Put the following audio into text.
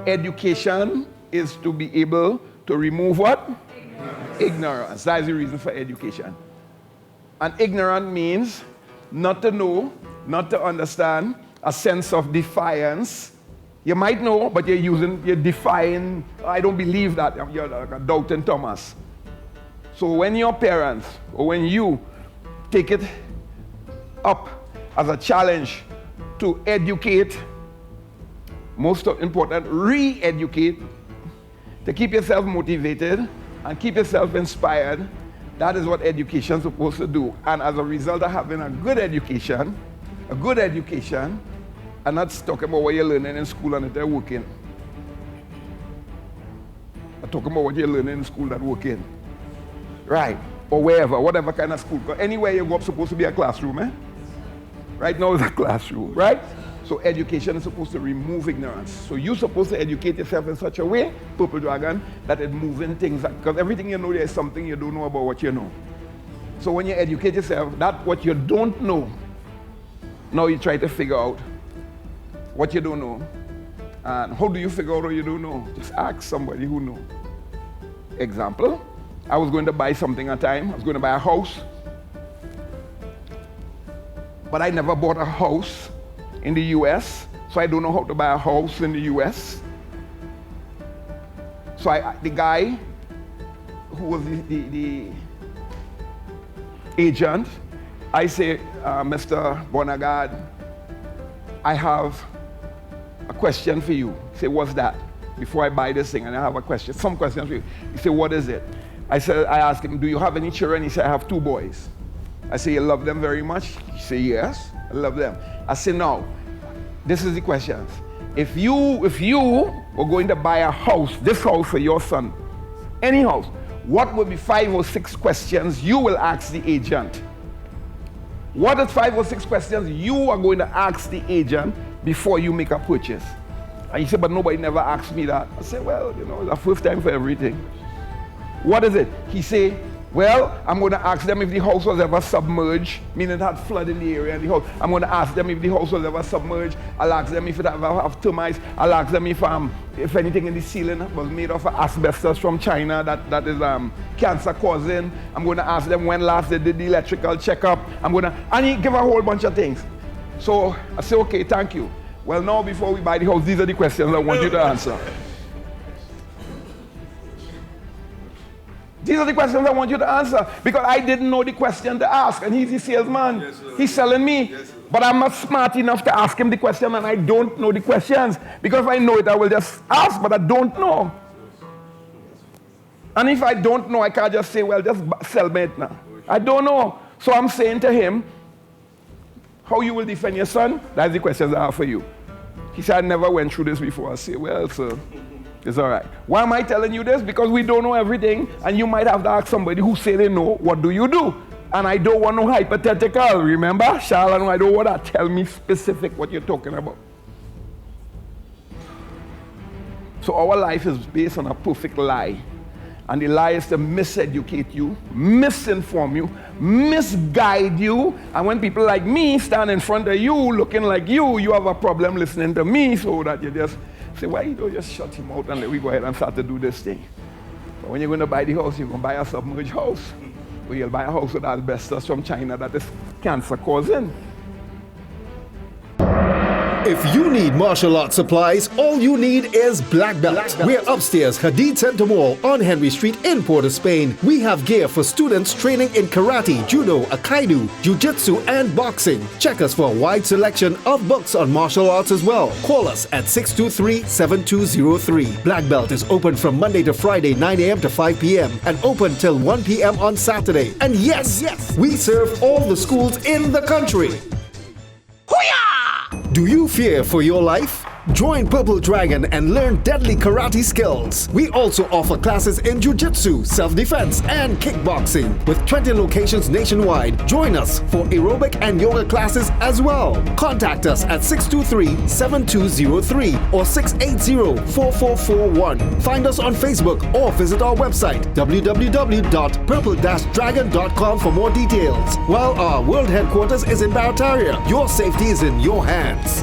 Education is to be able to remove what? Ignorance. That is the reason for education. And ignorant means not to know, not to understand, a sense of defiance. You might know, but you're defying. I don't believe that. You're like a doubting Thomas. So when your parents, or when you take it up as a challenge to educate, most important, re-educate, to keep yourself motivated and keep yourself inspired, that is what education is supposed to do. And as a result of having a good education, and not talking about what you're learning in school and they're working. I'm talking about what you're learning in school that working. Right, or wherever, whatever kind of school. Because anywhere you go up, supposed to be a classroom, eh? Right now it's a classroom, right? So education is supposed to remove ignorance. So you're supposed to educate yourself in such a way, Purple Dragon, that it's moving things. Because everything you know, there is something you don't know about what you know. So when you educate yourself, that's what you don't know. Now you try to figure out what you don't know. And how do you figure out what you don't know? Just ask somebody who knows. Example, I was going to buy something at a time. I was going to buy a house. But I never bought a house in the US, so I don't know how to buy a house in the US. So the guy who was the agent, I say, Mr. Bonagard, I have a question for you. He said, what's that? Before I buy this thing, and I have a question, some questions for you. He said, what is it? I asked him, do you have any children? He said, I have 2 boys. I said, you love them very much? He said, yes, I love them. I said, now, this is the questions. If you were going to buy a house, this house for your son, any house, what would be 5 or 6 questions you will ask the agent? What is 5 or 6 questions you are going to ask the agent before you make a purchase? And he said, but nobody never asked me that. I said, well, you know, it's the first time for everything. What is it? He said, well, I'm going to ask them if the house was ever submerged, meaning it had flood in the area. I'm going to ask them if the house was ever submerged. I'll ask them if it ever have termites. I'll ask them if anything in the ceiling was made of asbestos from China that is cancer causing. I'm going to ask them when last they did the electrical checkup. And he give a whole bunch of things. So I say, okay, thank you. Well, now before we buy the house, these are the questions I want you to answer. These are the questions I want you to answer, because I didn't know the question to ask, and he's the salesman. Yes, he's selling me. Yes, but I'm not smart enough to ask him the question, and I don't know the questions. Because if I know it, I will just ask, but I don't know. And if I don't know, I can't just say, well, just sell me it now. I don't know. So I'm saying to him, how you will defend your son? That's the questions I have for you. He said, I never went through this before. I say, well, sir, it's all right. Why am I telling you this? Because we don't know everything, and you might have to ask somebody who say they know, what do you do? And I don't want no hypothetical, remember? Charlene, I don't want to tell me specific what you're talking about. So our life is based on a perfect lie. And the lie is to miseducate you, misinform you, misguide you. And when people like me stand in front of you looking like you have a problem listening to me, so that you just say, why you don't just shut him out and let me go ahead and start to do this thing? But when you're going to buy the house, you're going to buy a submerged house. Or you'll buy a house with asbestos from China that is cancer causing. If you need martial arts supplies, all you need is Black Belt. We're upstairs, Hadid Center Mall on Henry Street in Port of Spain. We have gear for students training in karate, judo, aikido, jiu-jitsu, and boxing. Check us for a wide selection of books on martial arts as well. Call us at 623-7203. Black Belt is open from Monday to Friday, 9 a.m. to 5 p.m. and open till 1 p.m. on Saturday. And yes, we serve all the schools in the country. Do you fear for your life? Join Purple Dragon and learn deadly karate skills. We also offer classes in jiu-jitsu, self-defense, and kickboxing. With 20 locations nationwide, join us for aerobic and yoga classes as well. Contact us at 623-7203 or 680-4441. Find us on Facebook or visit our website www.purple-dragon.com for more details. While our world headquarters is in Barataria, your safety is in your hands.